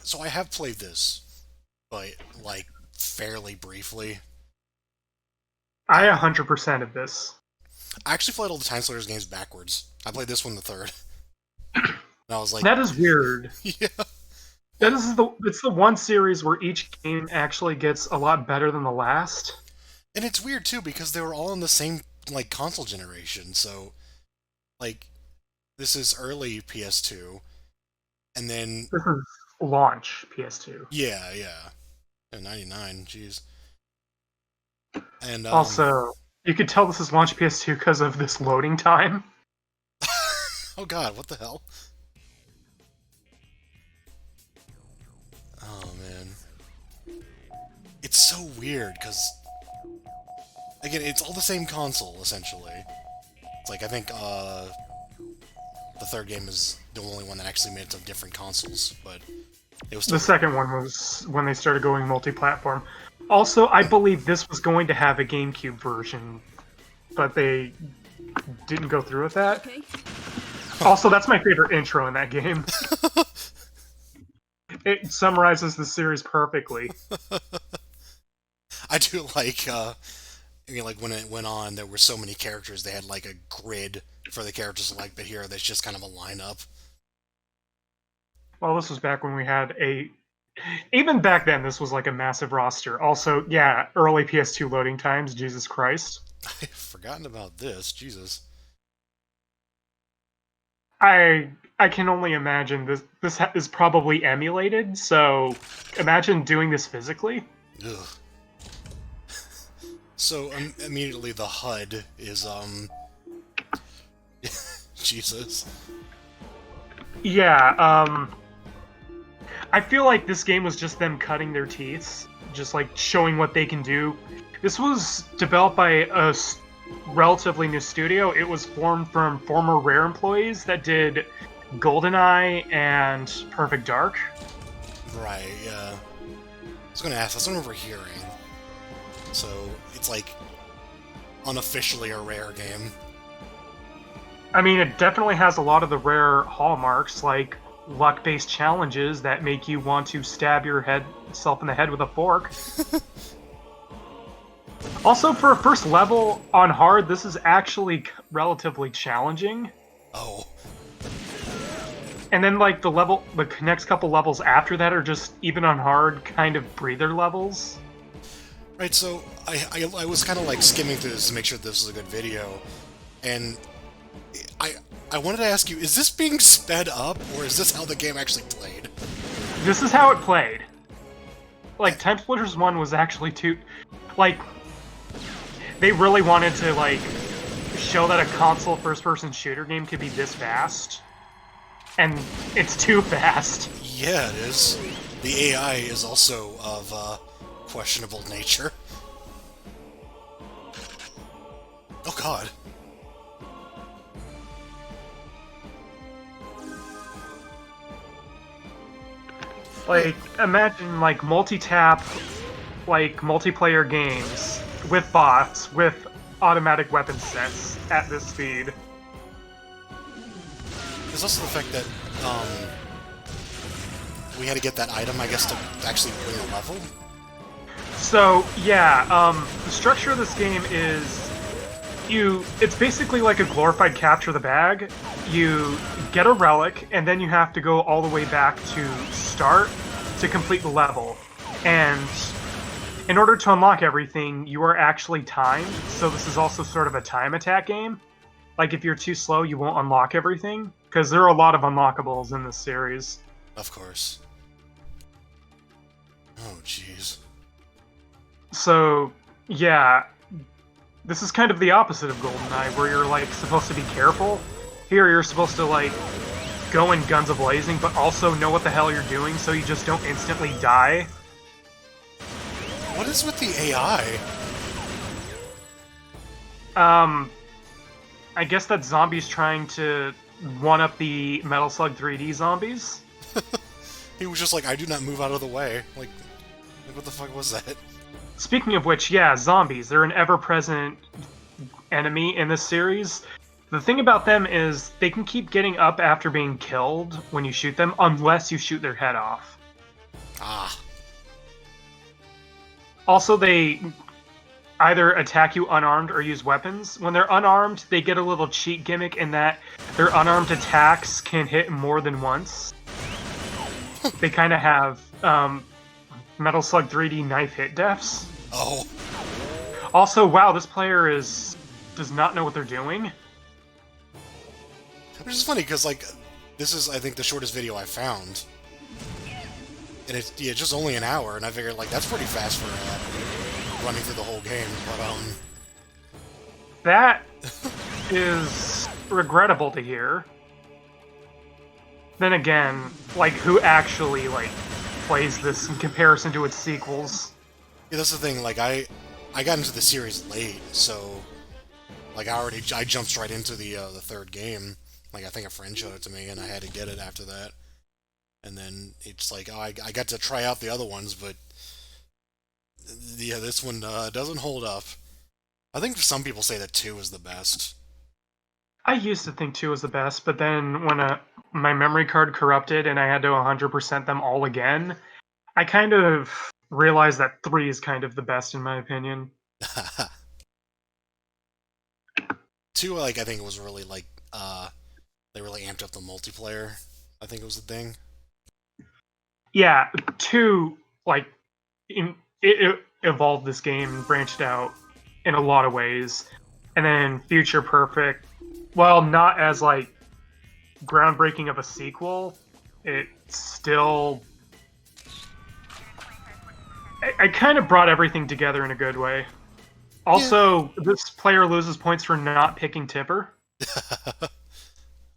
So I have played this, but like fairly briefly. I Um, 100% of this. I actually played all the TimeSplitters games backwards. I played this one the third, and I was like, That is weird. yeah. That Well, is it's the one series where each game actually gets a lot better than the last. and it's weird too because they were all in the same like console generation. So like this is early PS2, and then This is launch PS2. yeah, in '99. Jeez, and Also, you could tell this is launch PS2 because of this loading time. oh god, what the hell? Oh man, it's so weird because again, it's all the same console essentially. It's like I think the third game is the only one that actually made it to different consoles, but it was still The weird. second one was when they started going multi-platform. Also, I believe this was going to have a GameCube version, but they didn't go through with that. Okay. Also, that's my favorite intro in that game. It summarizes the series perfectly. I do like, I mean, like when it went on, there were so many characters. They had like a grid for the characters to like, but here there's just kind of a lineup. Well, this was back when we had a. Even back then, this was like a massive roster. Also, yeah, early PS2 loading times, Jesus Christ. I've forgotten about this. Jesus. I can only imagine this is probably emulated. So imagine doing this physically. Ugh. So immediately the HUD is Jesus. Yeah, I feel like this game was just them cutting their teeth, just like showing what they can do. This was developed by a relatively new studio. It was formed from former Rare employees that did GoldenEye and Perfect Dark. Right. Yeah. I was gonna ask. That's what I remember hearing. So it's like unofficially a Rare game. I mean, it definitely has a lot of the Rare hallmarks, like luck-based challenges that make you want to stab yourself in the head with a fork. Also, for a first level on hard, this is actually relatively challenging. Oh. And then, like, the next couple levels after that are just, even on hard, kind of breather levels. Right. So I was kind of like skimming through this to make sure this was a good video, and I I wanted to ask you: is this being sped up, or is this how the game actually played? This is how it played. Like, TimeSplitters 1 was actually too... Like, they really wanted to, like, show that a console first-person shooter game could be this fast. And it's too fast. Yeah, it is. The AI is also of questionable nature. Oh God. Like, imagine, like, multi-tap, like, multiplayer games with bots, with automatic weapon sets at this speed. There's also the fact that we had to get that item, I guess, to actually win a level. So, yeah, the structure of this game is it's basically like a glorified capture the bag. You get a relic, and then you have to go all the way back to start to complete the level. And in order to unlock everything, you are actually timed, so this is also sort of a time attack game. Like, if you're too slow, you won't unlock everything, because there are a lot of unlockables in this series. Of course. Oh, jeez. So, yeah, this is kind of the opposite of GoldenEye, where you're, like, supposed to be careful. Here, you're supposed to, like, go in guns a-blazing, but also know what the hell you're doing, so you just don't instantly die. What is with the AI? I guess that zombies trying to one-up the Metal Slug 3D zombies. He was just like, I do not move out of the way. Like what the fuck was that? Speaking of which, yeah, zombies. They're an ever-present enemy in this series. The thing about them is they can keep getting up after being killed when you shoot them, unless you shoot their head off. Ah. Also, they either attack you unarmed or use weapons. When they're unarmed, they get a little cheat gimmick in that their unarmed attacks can hit more than once. They kind of have Metal Slug 3D knife hit deaths. Oh. Also, wow, this player does not know what they're doing. Which is funny, because, like, this is, I think, the shortest video I found. And it's just only an hour, and I figured, like, that's pretty fast for running through the whole game, but, That is regrettable to hear. Then again, like, who actually, like, plays this in comparison to its sequels? Yeah, that's the thing, like, I got into the series late, so, like, I jumped right into the third game. Like, I think a friend showed it to me, and I had to get it after that. And then it's like, oh, I got to try out the other ones, but yeah, this one doesn't hold up. I think some people say that 2 is the best. I used to think 2 was the best, but then when my memory card corrupted and I had to 100% them all again, I kind of realized that 3 is kind of the best in my opinion. 2, like, I think it was really, like, they really amped up the multiplayer. I think it was the thing. Yeah, 2, like, it evolved this game, branched out in a lot of ways. And then Future Perfect, while not as, like, groundbreaking of a sequel, it still... I kind of brought everything together in a good way. Also, this player loses points for not picking Tipper.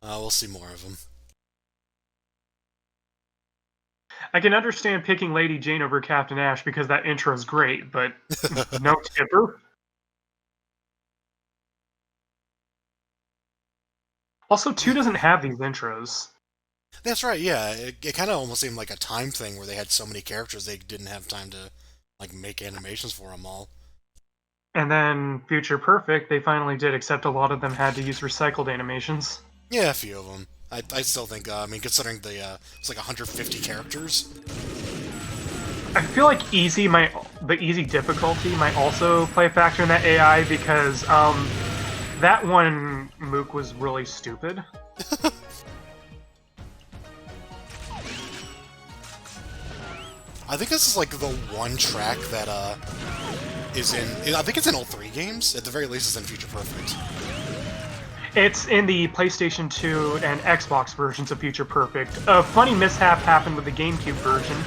We'll see more of them. I can understand picking Lady Jane over Captain Ash because that intro is great, but no Tipper. Also, 2 doesn't have these intros. That's right, yeah. It kind of almost seemed like a time thing where they had so many characters they didn't have time to, like, make animations for them all. And then Future Perfect, they finally did, except a lot of them had to use recycled animations. Yeah, a few of them. I still think, I mean, considering it's like 150 characters. I feel like the easy difficulty might also play a factor in that AI because that one Mook was really stupid. I think this is like the one track that is in. I think it's in all 3 games. At the very least, it's in Future Perfect. It's in the PlayStation 2 and Xbox versions of Future Perfect. A funny mishap happened with the GameCube version.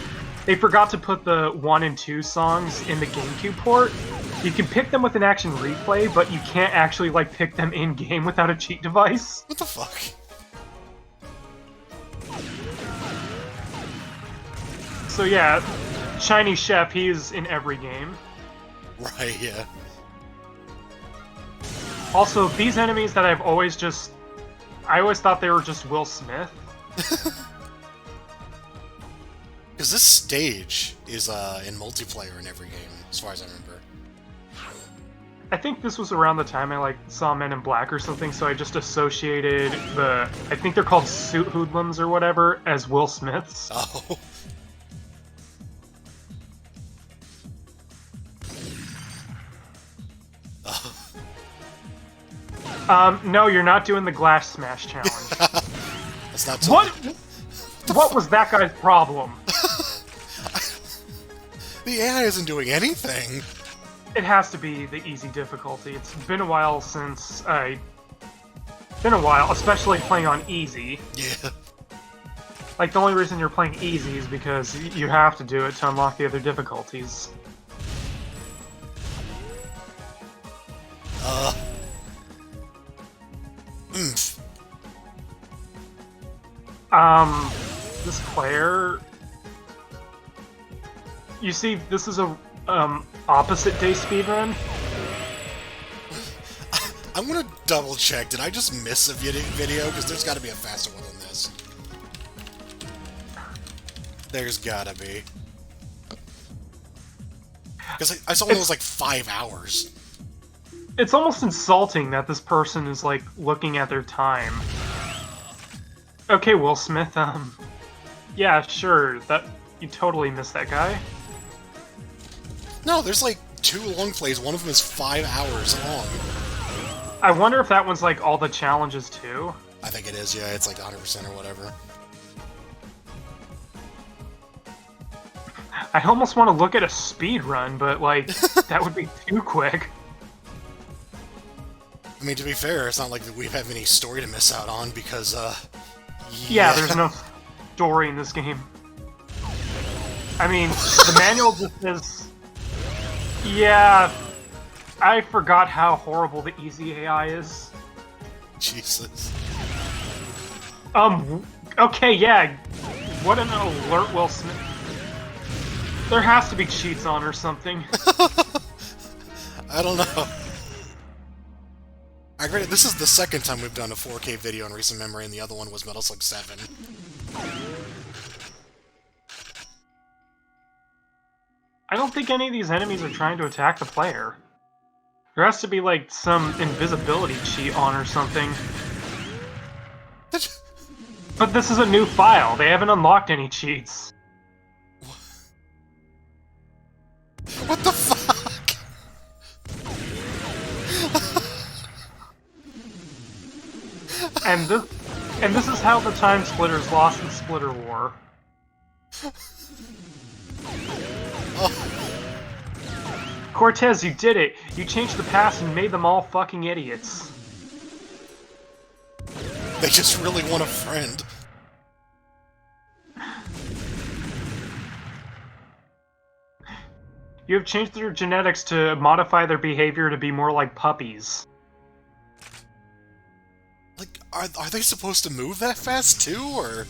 They forgot to put the 1 and 2 songs in the GameCube port. You can pick them with an action replay, but you can't actually, like, pick them in-game without a cheat device. What the fuck? So yeah, Shiny Chef, he's in every game. Right, yeah. Also, these enemies that I always thought they were just Will Smith. Because this stage is in multiplayer in every game, as far as I remember. I think this was around the time I saw Men in Black or something, so I just associated I think they're called suit hoodlums or whatever, as Will Smiths. Oh. No, you're not doing the Glass Smash challenge. That's not What was that guy's problem? The AI isn't doing anything. It has to be the easy difficulty. It's been a while since especially playing on easy. Yeah. Like, the only reason you're playing easy is because you have to do it to unlock the other difficulties. This player... You see, this is a opposite day speedrun. I'm gonna double check. Did I just miss a video? Because there's gotta be a faster one than this. There's gotta be. Because I saw one that was like 5 hours. It's almost insulting that this person is, like, looking at their time. Okay, Will Smith, yeah, sure, you totally missed that guy. No, there's like 2 long plays, one of them is 5 hours long. I wonder if that one's, like, all the challenges, too? I think it is, yeah, it's like 100% or whatever. I almost want to look at a speed run, but, like, that would be too quick. I mean, to be fair, it's not like we have any story to miss out on, because, Yeah, there's no story in this game. I mean, the manual just says... Yeah, I forgot how horrible the easy AI is. Jesus. Okay, yeah. What an alert, Will Smith. There has to be cheats on or something. I don't know. Granted, this is the second time we've done a 4K video in recent memory, and the other one was Metal Slug 7. I don't think any of these enemies are trying to attack the player. There has to be, like, some invisibility cheat on or something. But this is a new file. They haven't unlocked any cheats. What the fuck? And this is how the TimeSplitters lost the Splitter War. Oh. Cortez, you did it! You changed the past and made them all fucking idiots. They just really want a friend. You have changed their genetics to modify their behavior to be more like puppies. Like, are they supposed to move that fast too, or...?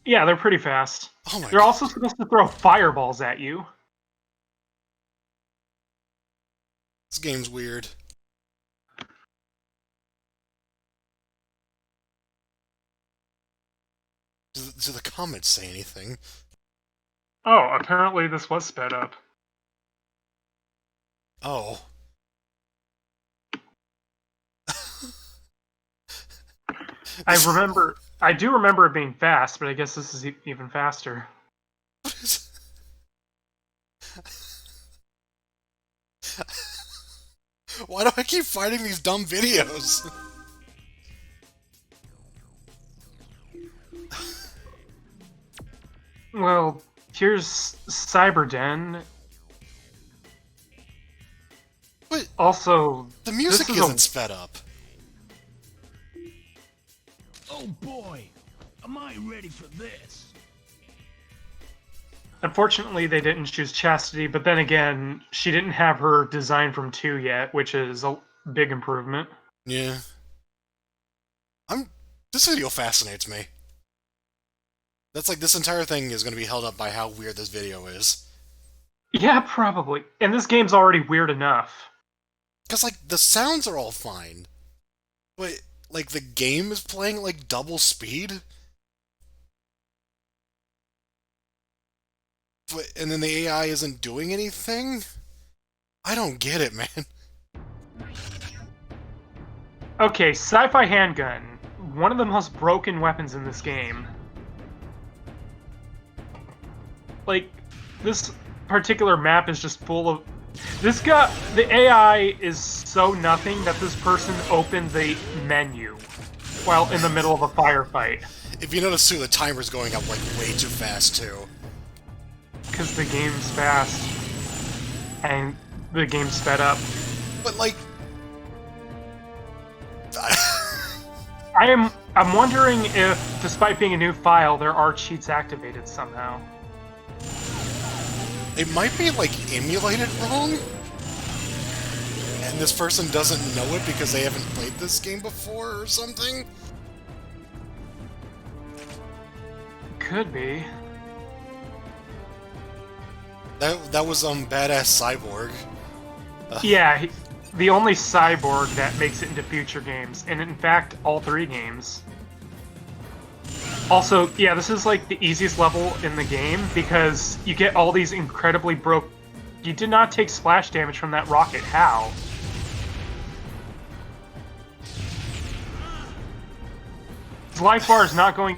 Yeah, they're pretty fast. Oh my They're God. also supposed to throw fireballs at you. This game's weird. Do the comments say anything? Oh, apparently this was sped up. Oh. I do remember it being fast, but I guess this is even faster. What is... Why do I keep finding these dumb videos? Well, here's Cyberden. But Also, the music this is isn't sped up. Oh boy, am I ready for this? Unfortunately, they didn't choose Chastity, but then again, she didn't have her design from 2 yet, which is a big improvement. Yeah. This video fascinates me. That's like, this entire thing is going to be held up by how weird this video is. Yeah, probably. And this game's already weird enough. Because, like, the sounds are all fine. But, like, the game is playing at, like, double speed? But, and then the AI isn't doing anything? I don't get it, man. Okay, Sci-Fi Handgun. One of the most broken weapons in this game. Like, this particular map is just full of... The AI is so nothing that this person opened the menu while in the middle of a firefight. If you notice, too, the timer's going up, like, way too fast, too. Because the game's fast. And the game's sped up. But, like... I'm wondering if, despite being a new file, there are cheats activated somehow. It might be, like, emulated wrong? And this person doesn't know it because they haven't played this game before or something? Could be. That was, Badass Cyborg. Yeah, the only cyborg that makes it into future games, and in fact, all 3 games. Also, yeah, this is like the easiest level in the game, because you get all these incredibly broke... You did not take splash damage from that rocket, how? His life bar is not going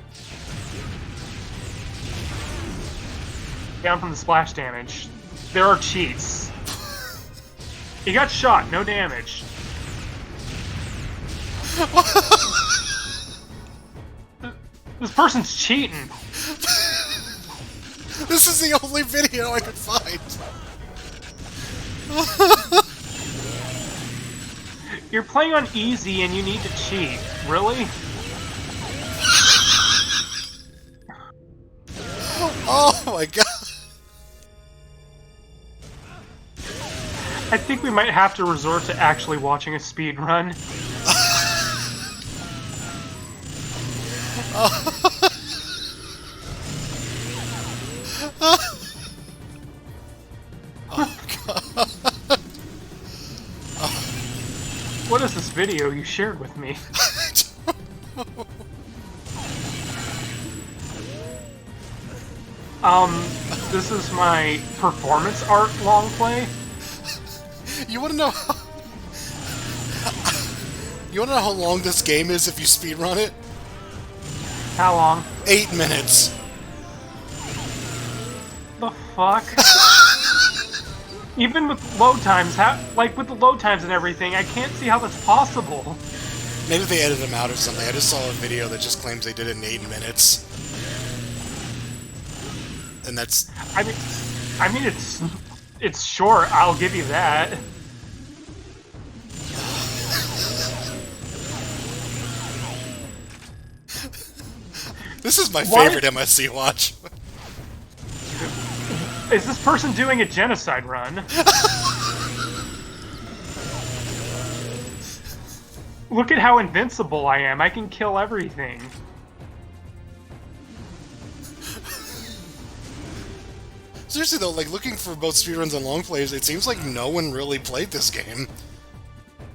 down from the splash damage. There are cheats. He got shot, no damage. This person's cheating. This is the only video I could find. You're playing on easy and you need to cheat. Really? Oh my god. I think we might have to resort to actually watching a speed run. Oh god. What is this video you shared with me? This is my performance art long play. You wanna know how... You wanna know how long this game is if you speedrun it? How long? 8 minutes. The fuck? Even with load times, like with the load times and everything, I can't see how that's possible. Maybe they edited them out or something. I just saw a video that just claims they did it in 8 minutes. And that's... I mean, it's short. I'll give you that. This is my favorite MSC watch. Is this person doing a genocide run? Look at how invincible I am. I can kill everything. Seriously though, like looking for both speedruns and long plays, it seems like no one really played this game.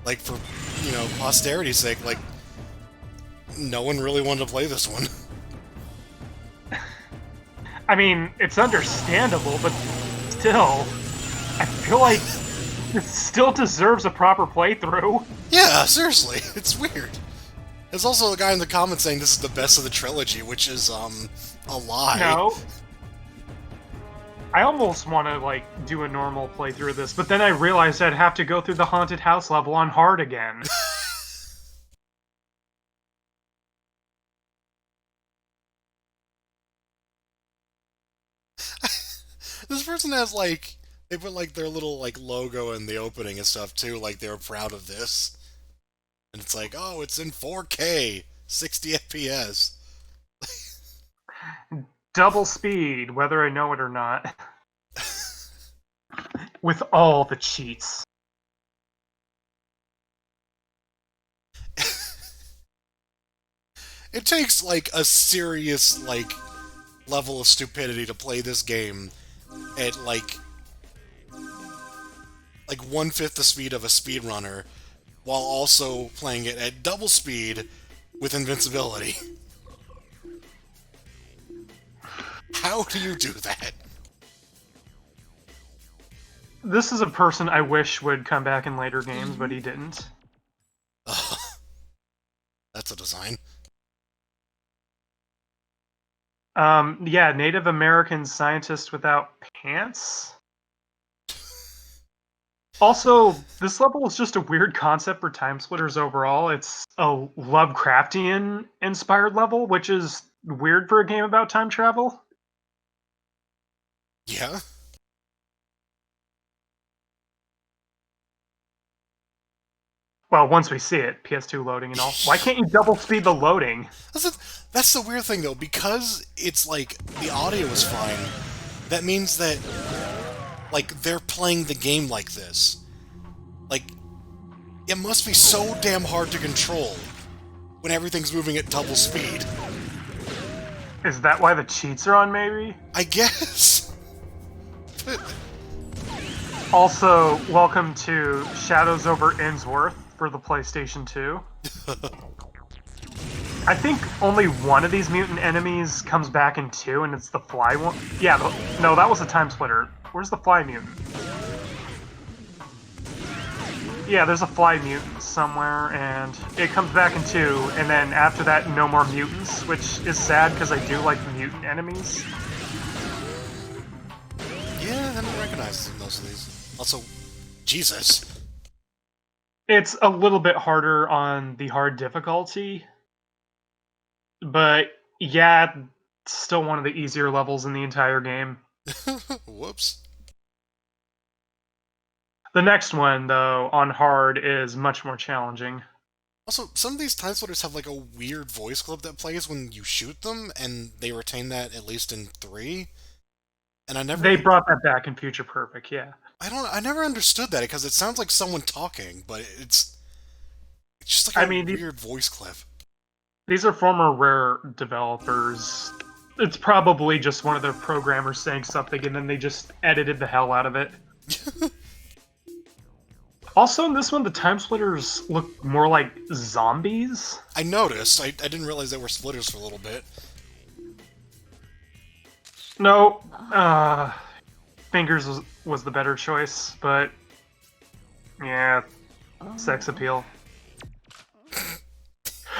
Like for, you know, posterity's sake, like no one really wanted to play this one. I mean, it's understandable, but still, I feel like it still deserves a proper playthrough. Yeah, seriously, it's weird. There's also a guy in the comments saying this is the best of the trilogy, which is, a lie. No. I almost want to, like, do a normal playthrough of this, but then I realized I'd have to go through the haunted house level on hard again. This person has, like, they put, like, their little, like, logo in the opening and stuff, too, like, they were proud of this. And it's like, oh, it's in 4K, 60 FPS. Double speed, whether I know it or not. With all the cheats. It takes, like, a serious, like, level of stupidity to play this game at, like 1/5 the speed of a speedrunner, while also playing it at double speed with invincibility. How do you do that? This is a person I wish would come back in later games, but he didn't. That's a design. Yeah, Native American scientist without pants? Also, this level is just a weird concept for TimeSplitters overall. It's a Lovecraftian-inspired level, which is weird for a game about time travel. Yeah? Well, once we see it, PS2 loading and all. Why can't you double speed the loading? That's the weird thing, though. Because it's, like, the audio is fine, that means that, like, they're playing the game like this. Like, it must be so damn hard to control when everything's moving at double speed. Is that why the cheats are on, maybe? I guess. Also, welcome to Shadows over Innsworth for the PlayStation 2. I think only one of these mutant enemies comes back in 2, and it's the fly one. Yeah, no, that was a time splitter. Where's the fly mutant? Yeah, there's a fly mutant. somewhere, and it comes back in 2, and then after that, no more mutants, which is sad because I do like mutant enemies. Yeah, I don't recognize most of these. Also, Jesus. It's a little bit harder on the hard difficulty, but yeah, it's still one of the easier levels in the entire game. Whoops. The next one, though, on hard, is much more challenging. Also, some of these TimeSplitters have like a weird voice clip that plays when you shoot them, and they retain that at least in 3. And I never... They brought that back in Future Perfect, yeah. I never understood that, because it sounds like someone talking, but it's just like a weird voice clip. These are former Rare developers. It's probably just one of their programmers saying something, and then they just edited the hell out of it. Also, in this one, the TimeSplitters look more like zombies. I noticed. I didn't realize they were splitters for a little bit. No, Fingers was the better choice, but yeah, sex appeal.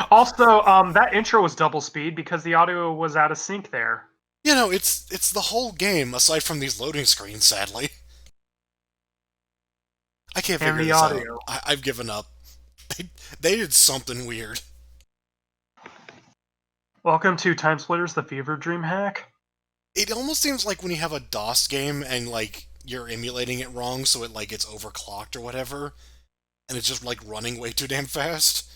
Also, that intro was double speed because the audio was out of sync there. You know, it's the whole game, aside from these loading screens, sadly. I can't figure this out. I've given up. They did something weird. Welcome to TimeSplitters, the Fever Dream hack. It almost seems like when you have a DOS game and, like, you're emulating it wrong, so it, like, gets overclocked or whatever, and it's just, like, running way too damn fast.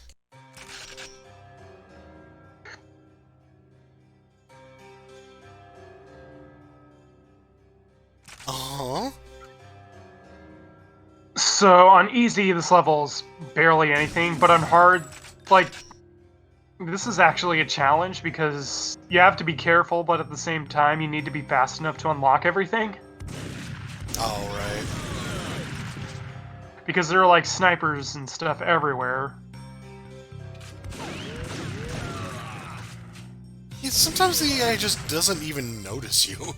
Uh-huh. So, on easy, this level's barely anything, but on hard, like, this is actually a challenge because you have to be careful, but at the same time, you need to be fast enough to unlock everything. Oh, right. Because there are, like, snipers and stuff everywhere. Yeah, sometimes the AI just doesn't even notice you.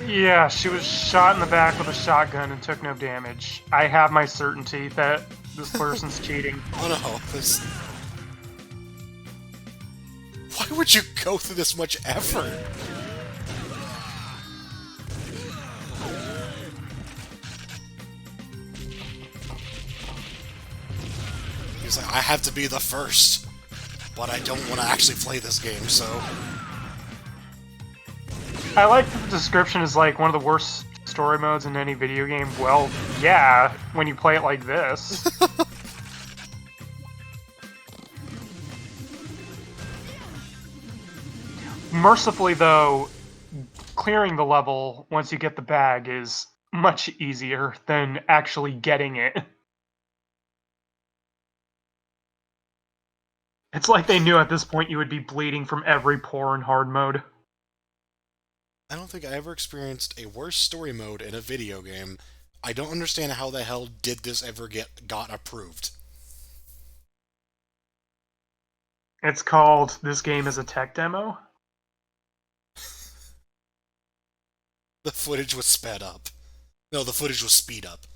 Yeah, she was shot in the back with a shotgun and took no damage. I have my certainty that this person's cheating. Oh no, this... Why would you go through this much effort? He's like, I have to be the first, but I don't want to actually play this game, so... I like that the description is like one of the worst story modes in any video game. Well, yeah, when you play it like this. Mercifully, though, clearing the level once you get the bag is much easier than actually getting it. It's like they knew at this point you would be bleeding from every pore in hard mode. I don't think I ever experienced a worse story mode in a video game. I don't understand how the hell did this ever got approved. It's called This Game is a Tech Demo. The footage was sped up. No, the footage was speed up.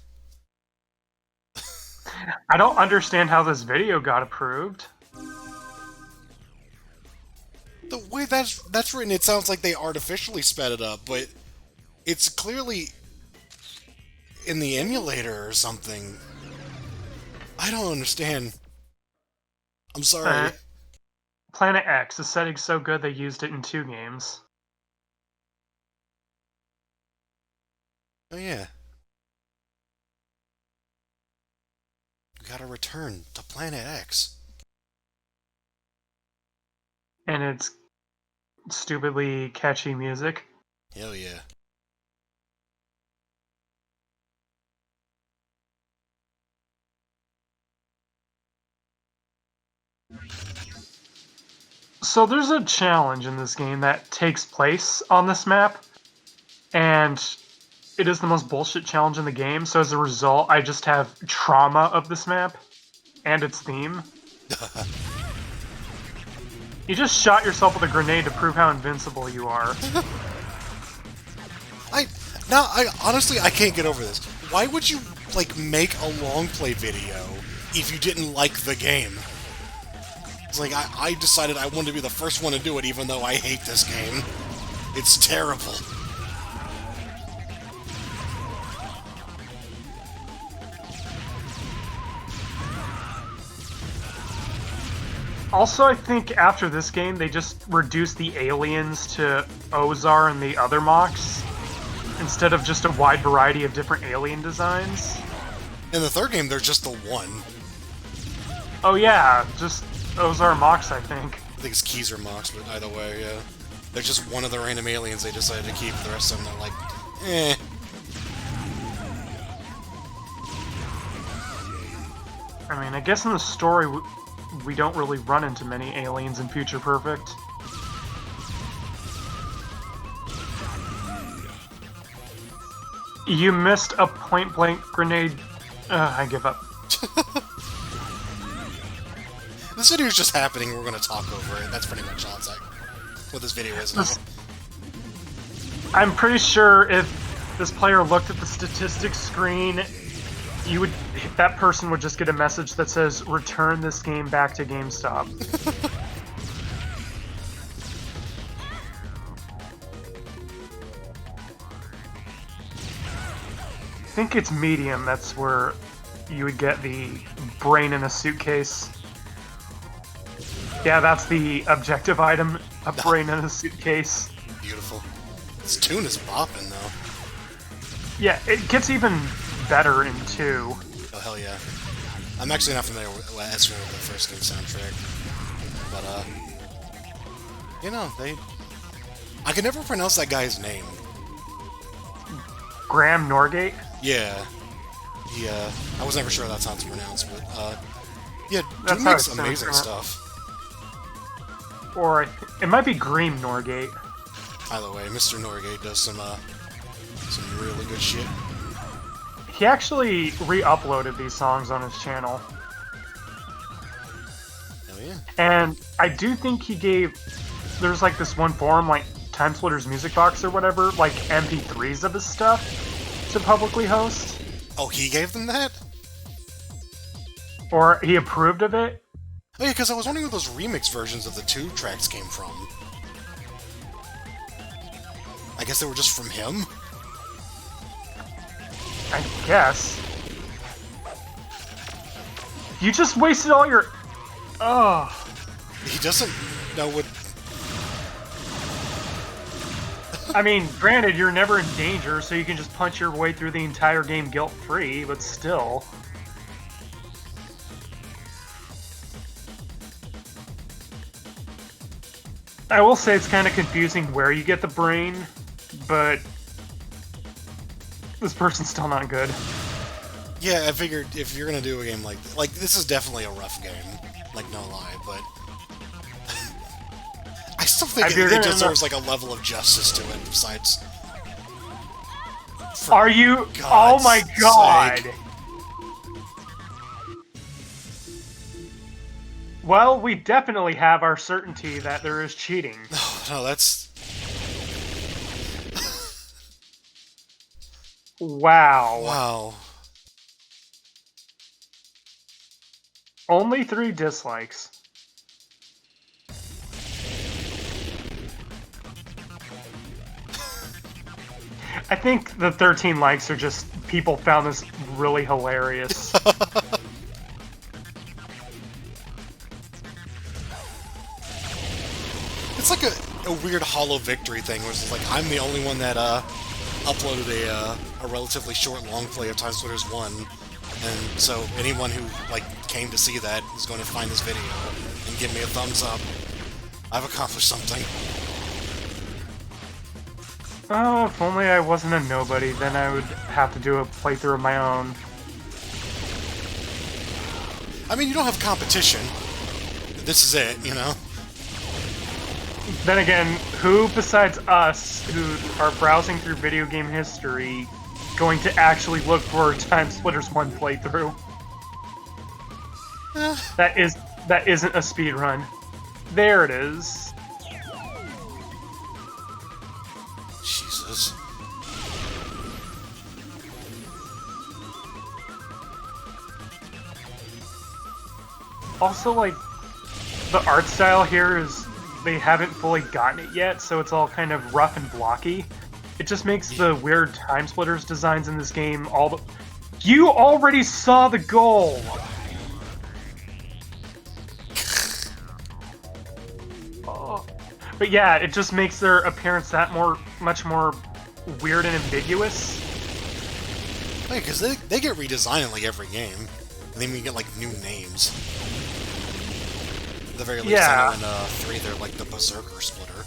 I don't understand how this video got approved. The way that's written, it sounds like they artificially sped it up, but it's clearly in the emulator or something. I don't understand. I'm sorry. Planet X, the setting's so good they used it in 2 games. Oh yeah. We gotta return to Planet X. And it's stupidly catchy music. Hell yeah. So there's a challenge in this game that takes place on this map, and it is the most bullshit challenge in the game, so as a result, I just have trauma of this map and its theme. You just shot yourself with a grenade to prove how invincible you are. I honestly I can't get over this. Why would you like make a long play video if you didn't like the game? It's like I decided I wanted to be the first one to do it, even though I hate this game. It's terrible. Also, I think after this game, they just reduced the aliens to Ozar and the other mocks, instead of just a wide variety of different alien designs. In the third game, there's just the one. Oh yeah, just Ozar mocks, I think. I think it's Keys or Mox, but either way, yeah. They're just one of the random aliens they decided to keep. The rest of them, they're like, eh. I mean, I guess in the story, we don't really run into many aliens in Future Perfect. You missed a point-blank grenade. I give up. This video is just happening, we're gonna talk over it. That's pretty much all it's like what this video is now. I'm pretty sure if this player looked at the statistics screen, that person would just get a message that says, "Return this game back to GameStop." I think it's medium, that's where you would get the brain in a suitcase. Yeah, that's the objective item, a brain in a suitcase. Beautiful. This tune is bopping, though. Yeah, it gets even better in 2. Oh, hell yeah. I'm actually not familiar with the first game soundtrack. But, you know, I can never pronounce that guy's name. Graham Norgate? Yeah. I was never sure that's how it's pronounced, but, yeah, That's dude how makes it's amazing pronounced. stuff. Or it might be Gream Norgate. Either way, Mr. Norgate does some really good shit. He actually re-uploaded these songs on his channel. Hell yeah. And I do think he gave... There's like this one forum, like TimeSplitters Music Box or whatever, like MP3s of his stuff to publicly host. Oh, he gave them that? Or he approved of it. Oh yeah, because I was wondering where those remix versions of the 2 tracks came from. I guess they were just from him? I guess. You just wasted all your... Oh. He doesn't know what... I mean, granted, you're never in danger, so you can just punch your way through the entire game guilt-free, but still. I will say it's kind of confusing where you get the brain, but this person's still not good. Yeah, I figured if you're gonna do a game like this is definitely a rough game, like no lie, but I still think it deserves like a level of justice to it. Besides, are you? God's oh my god! sake. Well, we definitely have our certainty that there is cheating. No, that's... Wow. Wow. Only 3 dislikes. I think the 13 likes are just people found this really hilarious. It's like a weird hollow victory thing, where it's like, I'm the only one that uploaded a relatively short long play of TimeSplitters 1, and so anyone who like came to see that is going to find this video and give me a thumbs up. I've accomplished something. Oh, if only I wasn't a nobody, then I would have to do a playthrough of my own. I mean, you don't have competition. This is it, you know? Then again, who besides us, who are browsing through video game history, going to actually look for a TimeSplitters 1 playthrough? That isn't a speedrun. There it is. Jesus. Also, like, the art style here is, they haven't fully gotten it yet, so it's all kind of rough and blocky. It just makes the weird TimeSplitters designs in this game all the... You already saw the goal! Oh. But yeah, it just makes their appearance that much more weird and ambiguous. Wait, because they get redesigned in like every game. And then we get like new names. At the very least, Yeah. I know in 3 they're like the Berserker splitter.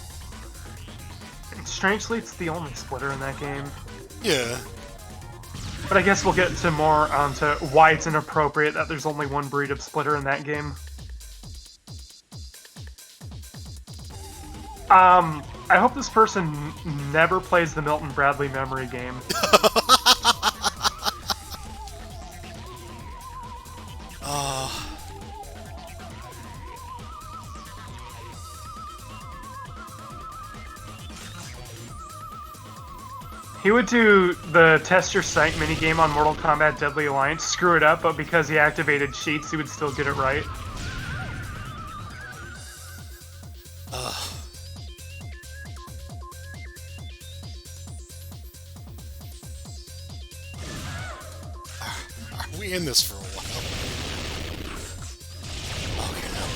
And strangely, it's the only splitter in that game. Yeah. But I guess we'll get to more onto why it's inappropriate that there's only one breed of splitter in that game. I hope this person never plays the Milton Bradley memory game. He would do the test your sight minigame on Mortal Kombat Deadly Alliance, screw it up, but because he activated cheats, he would still get it right. Are we in this for a while? Okay, no.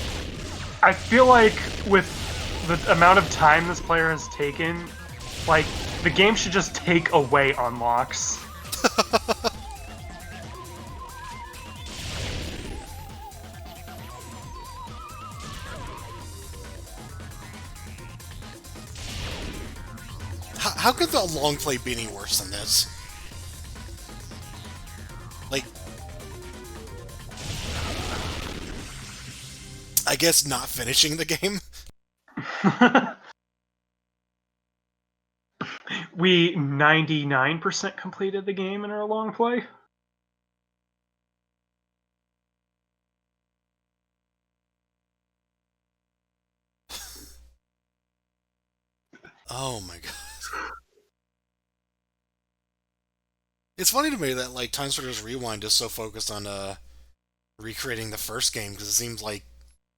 I feel like with the amount of time this player has taken, like, the game should just take away unlocks. How could the long play be any worse than this? Like, I guess not finishing the game? We 99% completed the game in our long play. Oh my god. It's funny to me that, like, TimeSplitters Rewind is so focused on, recreating the first game, because it seems like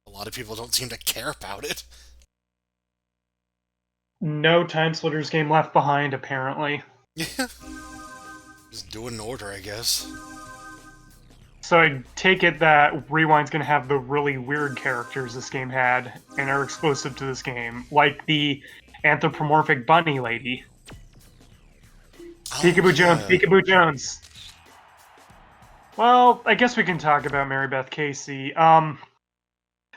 a lot of people don't seem to care about it. No TimeSplitters game left behind, apparently. Yeah. Just do it in order, I guess. So I take it that Rewind's gonna have the really weird characters this game had, and are exclusive to this game, like the anthropomorphic bunny lady. Peekaboo Jones, Peekaboo Jones. Well, I guess we can talk about Mary Beth Casey.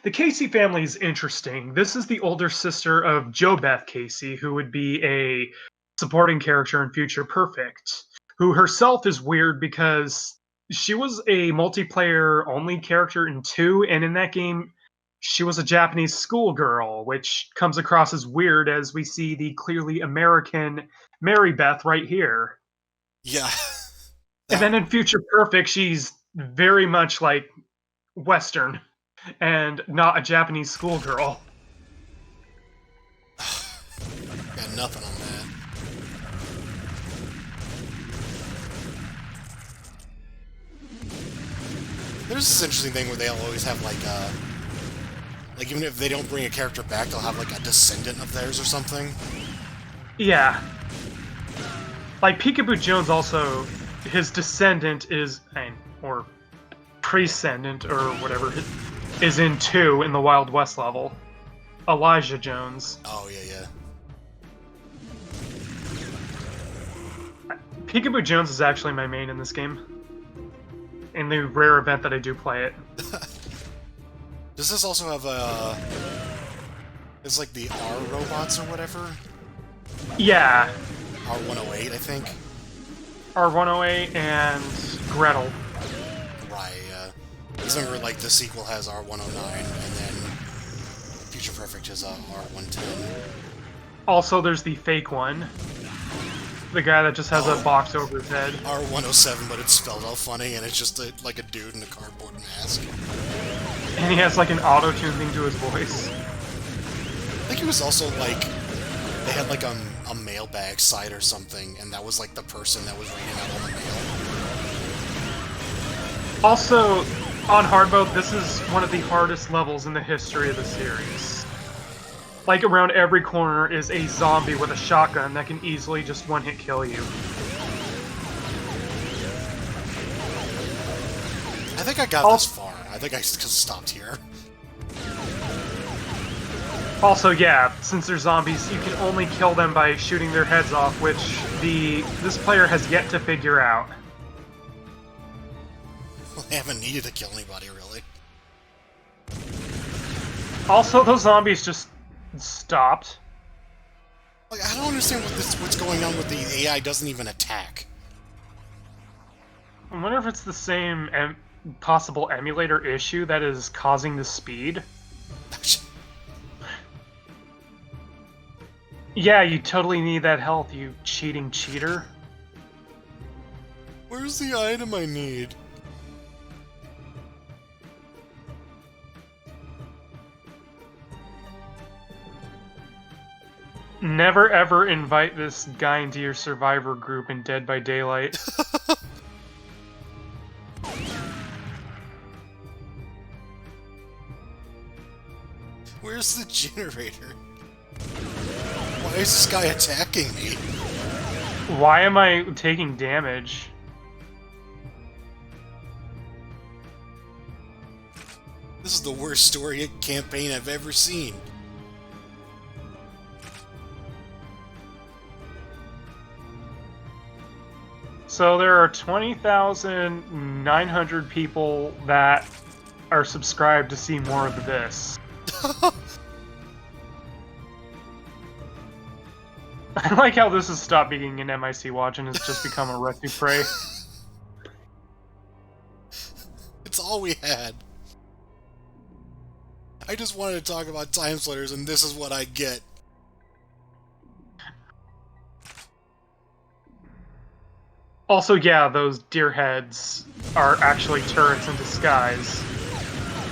The Casey family is interesting. This is the older sister of Jo Beth Casey, who would be a supporting character in Future Perfect, who herself is weird because she was a multiplayer only character in 2, and in that game, she was a Japanese schoolgirl, which comes across as weird as we see the clearly American Mary Beth right here. Yeah. And then in Future Perfect, she's very much like Western and not a Japanese schoolgirl. Got nothing on that. There's this interesting thing where they'll always have, like, even if they don't bring a character back, they'll have, like, a descendant of theirs or something. Yeah. Like, Peekaboo Jones also, his descendant is, or prescendant, or whatever, is in 2 in the Wild West level. Elijah Jones. Oh, yeah, yeah. Peekaboo Jones is actually my main in this game. In the rare event that I do play it. Does this also have it's like the R robots or whatever? Yeah. R108, I think. R108 and Gretel. Right, I remember, like, the sequel has R109, and then Future Perfect is R110. Also, there's the fake one. The guy that just has a box over his head. R107, but it's spelled all funny, and it's just like a dude in a cardboard mask. And he has like an auto-tune thing to his voice. it was also like they had like a mailbag site or something, and that was like the person that was reading out all the mail. Also, on hard mode, this is one of the hardest levels in the history of the series. Like, around every corner is a zombie with a shotgun that can easily just one-hit kill you. I think I got this far. I think I just stopped here. Also, yeah, since they're zombies, you can only kill them by shooting their heads off, which this player has yet to figure out. Well, they haven't needed to kill anybody, really. Also, those zombies just stopped. Like, I don't understand what's going on with the AI doesn't even attack. I wonder if it's the same possible emulator issue that is causing the speed. Yeah, you totally need that health, you cheating cheater. Where's the item I need? Never ever invite this guy into your survivor group in Dead by Daylight. Where's the generator? Why is this guy attacking me? Why am I taking damage? This is the worst story campaign I've ever seen. So there are 20,900 people that are subscribed to see more of this. I like how this has stopped being an MIC watch and has just become a Rescue Prey. It's all we had. I just wanted to talk about TimeSplitters, and this is what I get. Also, yeah, those deer heads are actually turrets in disguise.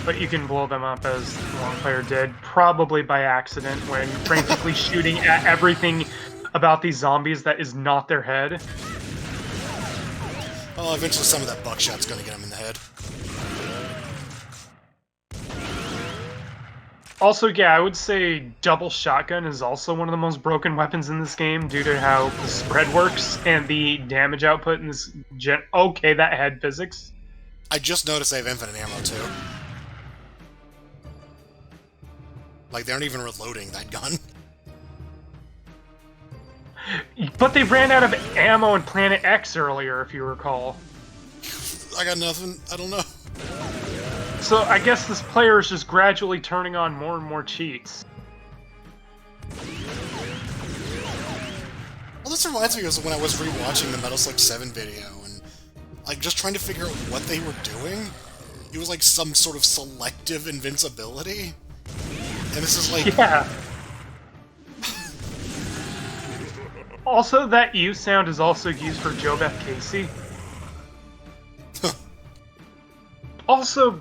But you can blow them up as one player did, probably by accident, when frantically shooting at everything about these zombies that is not their head. Oh, eventually some of that buckshot's gonna get him in the head. Also, yeah, I would say double shotgun is also one of the most broken weapons in this game due to how the spread works and the damage output in this okay, that had physics. I just noticed they have infinite ammo, too. Like, they aren't even reloading that gun. But they ran out of ammo in Planet X earlier, if you recall. I got nothing. I don't know. So I guess this player is just gradually turning on more and more cheats. Well, this reminds me of when I was rewatching the Metal Slug 7 video, and like just trying to figure out what they were doing. It was like some sort of selective invincibility. And this is like... Yeah. Also, that U sound is also used for Joe Beth Casey. Also,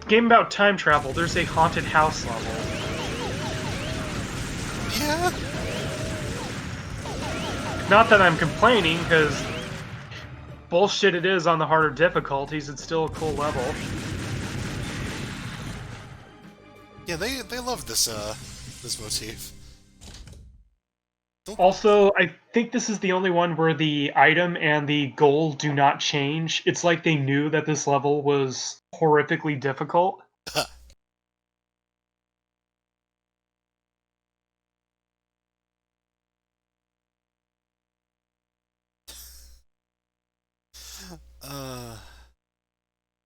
game about time travel, there's a haunted house level. Yeah? Not that I'm complaining, because bullshit it is on the harder difficulties, it's still a cool level. Yeah, they love this, this motif. Also, I think this is the only one where the item and the goal do not change. It's like they knew that this level was horrifically difficult.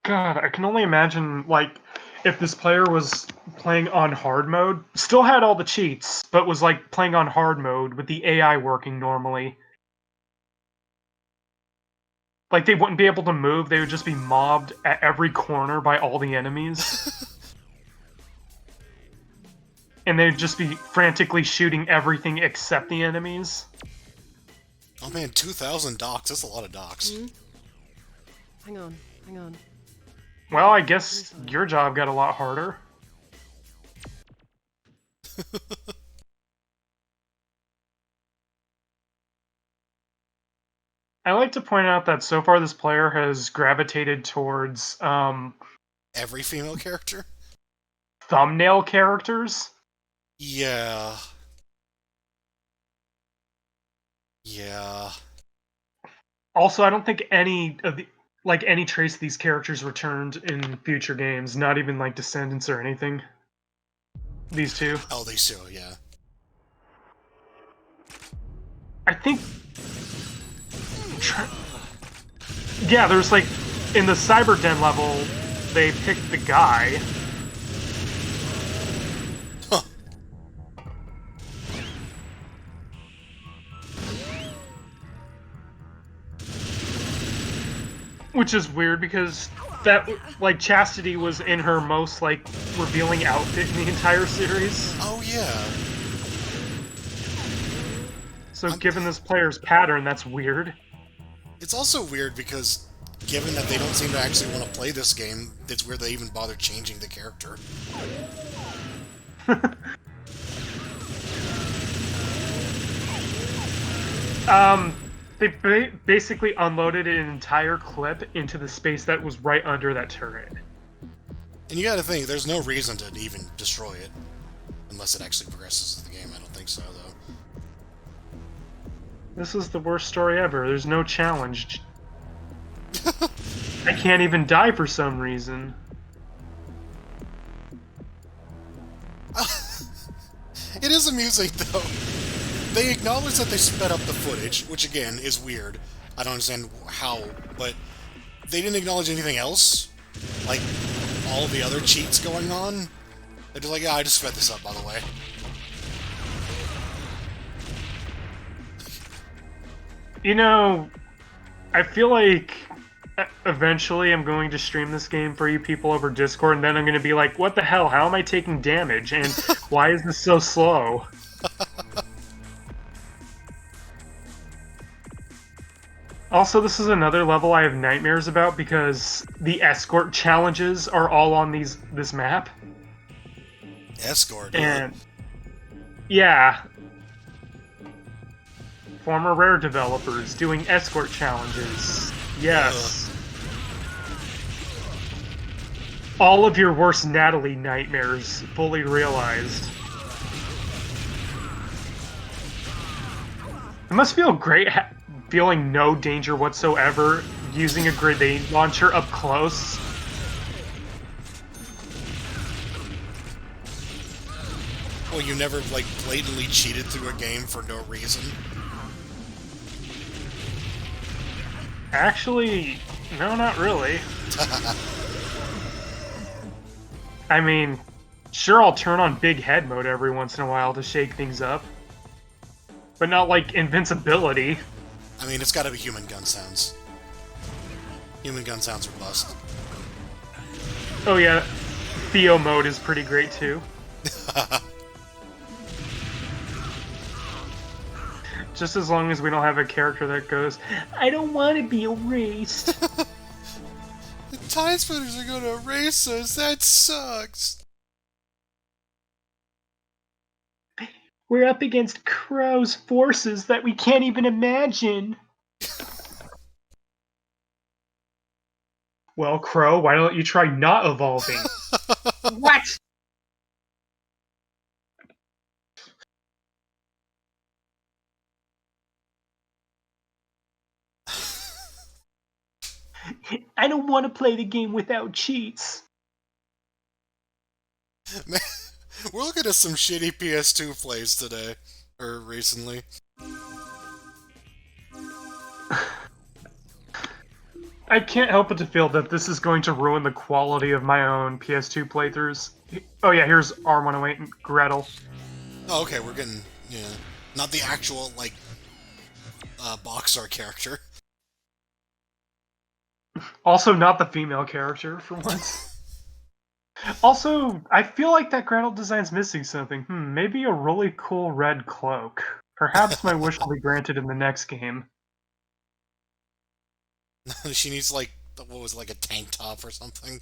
God, I can only imagine, like, if this player was playing on hard mode, still had all the cheats, but was, like, playing on hard mode with the AI working normally. Like, they wouldn't be able to move, they would just be mobbed at every corner by all the enemies. And they'd just be frantically shooting everything except the enemies. Oh man, 2,000 docs. That's a lot of docs. Hmm? Hang on, hang on. Well, I guess your job got a lot harder. I like to point out that so far this player has gravitated towards Every female character? thumbnail characters. Yeah. Yeah. Also, I don't think any of the any trace of these characters returned in future games. Not even like Descendants or anything. These two. Oh, they still, yeah. I think. Yeah, there's like in the Cyber Den level, they picked the guy. Huh. Which is weird because that like Chastity was in her most like revealing outfit in the entire series. Oh, yeah. So given this player's pattern, that's weird. It's also weird because, given that they don't seem to actually want to play this game, it's weird they even bother changing the character. They basically unloaded an entire clip into the space that was right under that turret. And you gotta think, there's no reason to even destroy it. Unless it actually progresses the game. I don't think so, though. This is the worst story ever. There's no challenge. I can't even die for some reason. It is amusing, though. They acknowledge that they sped up the footage, which, again, is weird. I don't understand how, but they didn't acknowledge anything else. Like, all the other cheats going on. They're just like, yeah, I just sped this up, by the way. You know, I feel like eventually I'm going to stream this game for you people over Discord, and then I'm going to be like, what the hell? How am I taking damage? And why is this so slow? Also, this is another level I have nightmares about because the escort challenges are all on this map. Escort. And yeah, former Rare developers doing escort challenges. Yes. All of your worst Natalie nightmares fully realized. It must feel great feeling no danger whatsoever using a grenade launcher up close. Well, you never, like, blatantly cheated through a game for no reason. Actually, no, not really. I mean, sure, I'll turn on big head mode every once in a while to shake things up. But not like invincibility. I mean, it's gotta be human gun sounds. Human gun sounds are bust. Oh yeah, Theo mode is pretty great too. Just as long as we don't have a character that goes, I don't want to be erased. The TimeSplitters are gonna erase us, that sucks! We're up against Crow's forces that we can't even imagine. Well, Crow, why don't you try not evolving? What? I don't want to play the game without cheats. Man, we're looking at some shitty PS2 plays today. Or recently. I can't help but to feel that this is going to ruin the quality of my own PS2 playthroughs. Oh yeah, here's R108 and Gretel. Oh, okay, we're getting, yeah. Not the actual, like, box art character. Also not the female character, for once. Also, I feel like that Gretel design's missing something. Maybe a really cool red cloak. Perhaps my wish will be granted in the next game. She needs, like, what was it, like a tank top or something?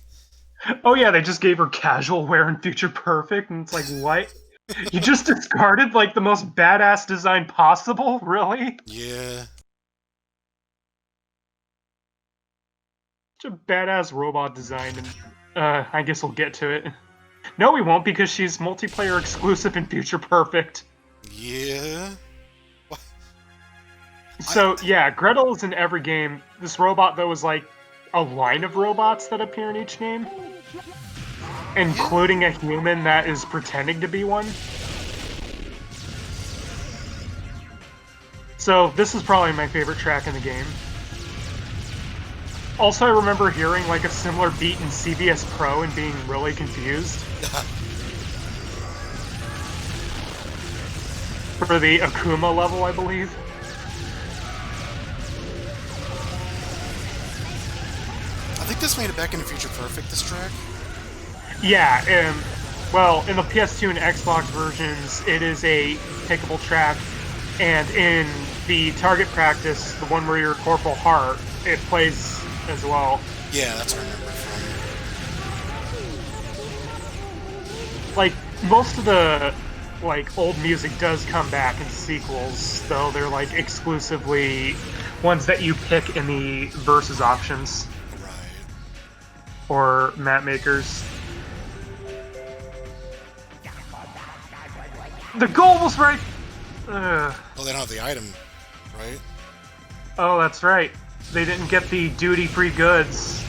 Oh yeah, they just gave her casual wear in Future Perfect, and it's like, what? You just discarded, like, the most badass design possible? Really? Yeah. Such a badass robot design, and I guess we'll get to it. No, we won't, because she's multiplayer exclusive in Future Perfect. Yeah. So, yeah, Gretel is in every game. This robot, though, is like a line of robots that appear in each game, including a human that is pretending to be one. So, this is probably my favorite track in the game. Also, I remember hearing like a similar beat in CVS Pro and being really confused. For the Akuma level, I believe. I think this made it back into Future Perfect, this track. Yeah, well, in the PS2 and Xbox versions, it is a pickable track, and in the target practice, the one where you're Corporal Hart, it plays as well. Yeah, that's what I remember from. Like, most of the like old music does come back in sequels, though they're like exclusively ones that you pick in the versus options. Right. Or map makers. The goal was right! Oh, they don't have the item, right? Oh, that's right. They didn't get the duty-free goods.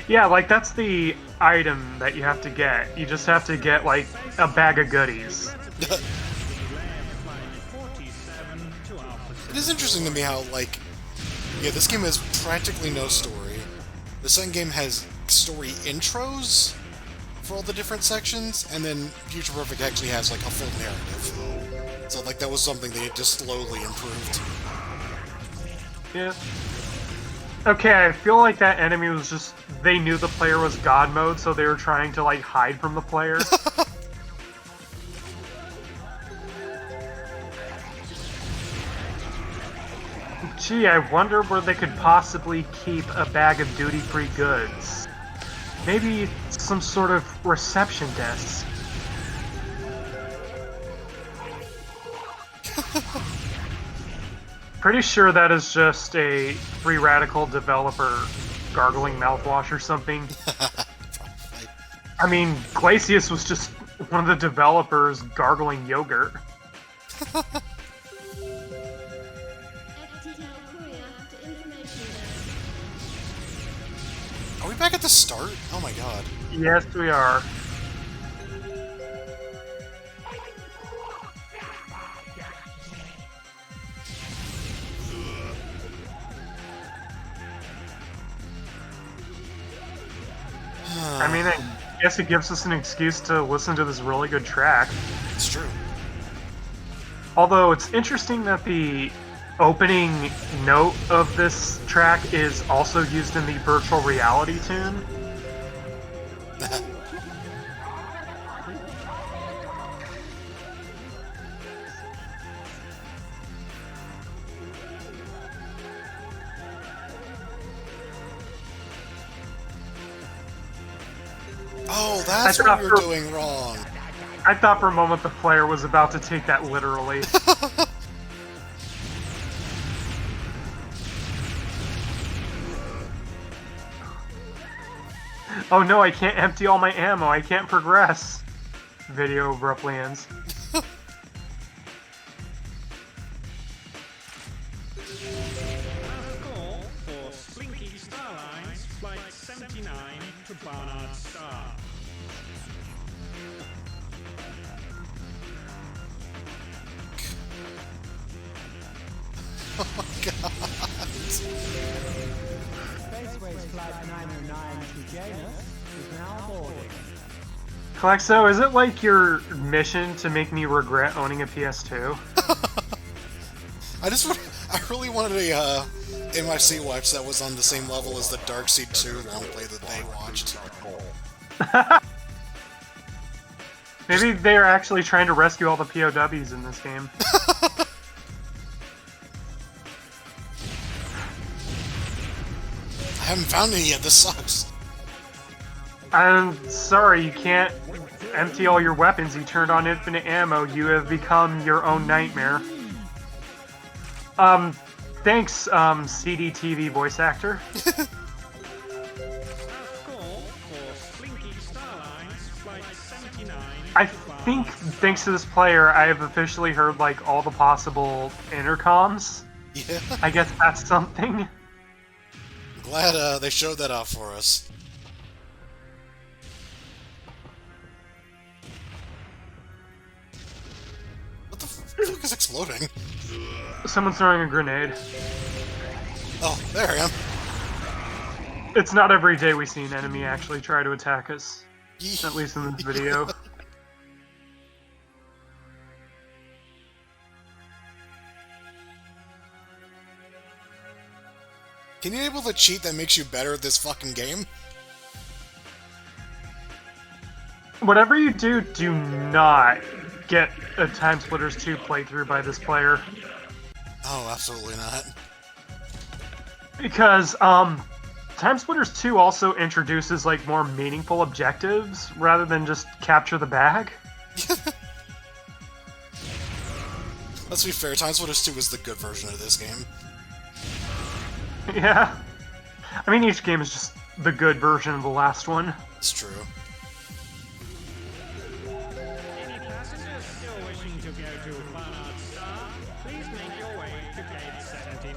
Yeah, like, that's the item that you have to get. You just have to get, like, a bag of goodies. It is interesting to me how, like, yeah, this game has practically no story. The second game has story intros for all the different sections, and then Future Perfect actually has, like, a full narrative. So, like, that was something they just slowly improved. Yeah. Okay, I feel like that enemy was just... They knew the player was God mode, so they were trying to, like, hide from the player. Gee, I wonder where they could possibly keep a bag of duty-free goods. Maybe some sort of reception desk. Pretty sure that is just a Free Radical developer gargling mouthwash or something. I mean, Glacius was just one of the developers gargling yogurt. Are we back at the start? Oh my god. Yes, we are. I mean, I guess it gives us an excuse to listen to this really good track. It's true. Although it's interesting that the opening note of this track is also used in the virtual reality tune. Oh, that's what we were doing wrong. I thought for a moment the player was about to take that literally. Oh no, I can't empty all my ammo, I can't progress. Video abruptly ends. Call for Slinky Starlines Flight 79 to Barnard Star. Oh my god. Spaceways Flight 909 to Janus is now boarding. Kalexo, is it like your mission to make me regret owning a PS2? I really wanted a MIC watch that was on the same level as the Darkseid 2 longplay that they watched. Maybe they're actually trying to rescue all the POWs in this game. I haven't found any yet, this sucks. I'm sorry, you can't empty all your weapons. You turned on infinite ammo. You have become your own nightmare. Thanks, CDTV voice actor. Last call for Blinky Starlines, flight 79 I to think, Barnard's. thanks to this player, I have officially heard, like, all the possible intercoms. Yeah. I guess that's something. Glad they showed that off for us. What the fuck is exploding? Someone's throwing a grenade. Oh, there I am. It's not every day we see an enemy actually try to attack us. At least in this video. Can you enable the cheat that makes you better at this fucking game? Whatever you do, do not get a TimeSplitters 2 playthrough by this player. Oh, absolutely not. Because, TimeSplitters 2 also introduces, like, more meaningful objectives, rather than just capture the bag. Let's be fair, TimeSplitters 2 is the good version of this game. Yeah. I mean, each game is just the good version of the last one. It's true. Any passengers still wishing to go to Barnard's Star, please make your way to gate 79.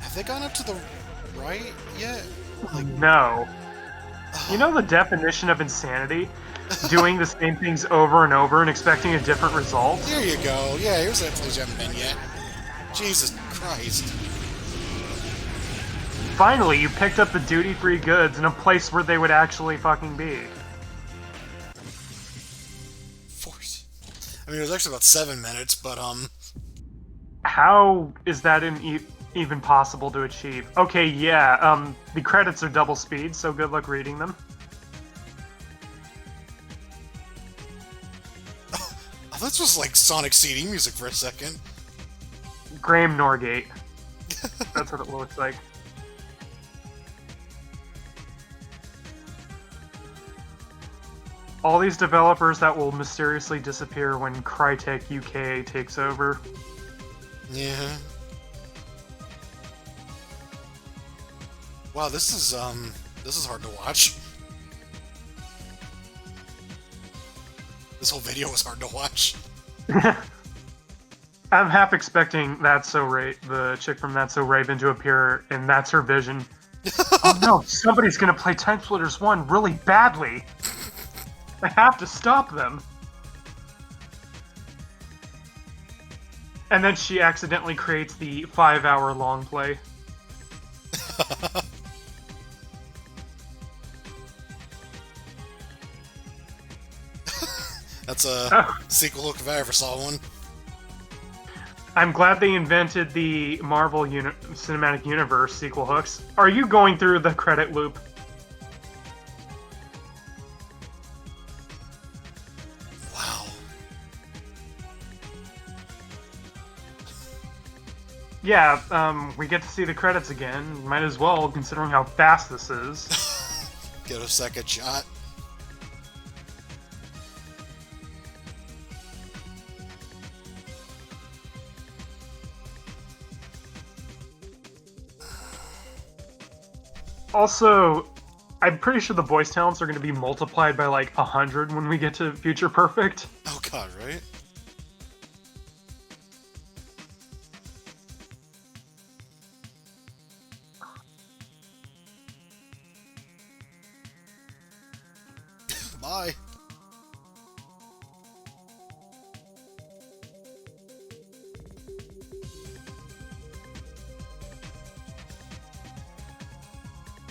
Have they gone up to the right yet? No. You know the definition of insanity? Doing the same things over and over and expecting a different result? There you go. Yeah, here's that place you haven't been yet. Jesus Christ. Finally, you picked up the duty-free goods in a place where they would actually fucking be. Force. I mean, it was actually about 7 minutes, but, How is that even possible to achieve? Okay, yeah, the credits are double speed, so good luck reading them. this was like Sonic CD music for a second. Graham Norgate. That's what it looks like. All these developers that will mysteriously disappear when Crytek UK takes over. Yeah. Wow, this is hard to watch. This whole video was hard to watch. I'm half expecting the chick from That's So Raven to appear, and that's her vision. Oh no, somebody's gonna play TimeSplitters 1 really badly. I have to stop them. And then she accidentally creates the 5-hour long play. That's a sequel hook if I ever saw one. I'm glad they invented the Marvel Cinematic Universe sequel hooks. Are you going through the credit loop? Wow. Yeah, we get to see the credits again. Might as well, considering how fast this is. Get a second shot. Also, I'm pretty sure the voice talents are going to be multiplied by like 100 when we get to Future Perfect. Oh god, right? Bye.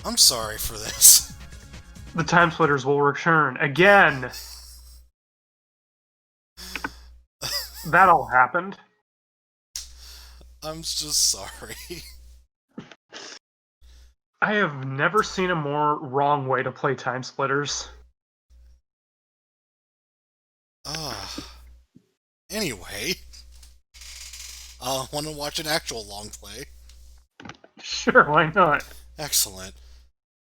I'm sorry for this. The TimeSplitters will return again. That all happened. I'm just sorry. I have never seen a more wrong way to play TimeSplitters. Anyway, want to watch an actual long play? Sure, why not? Excellent.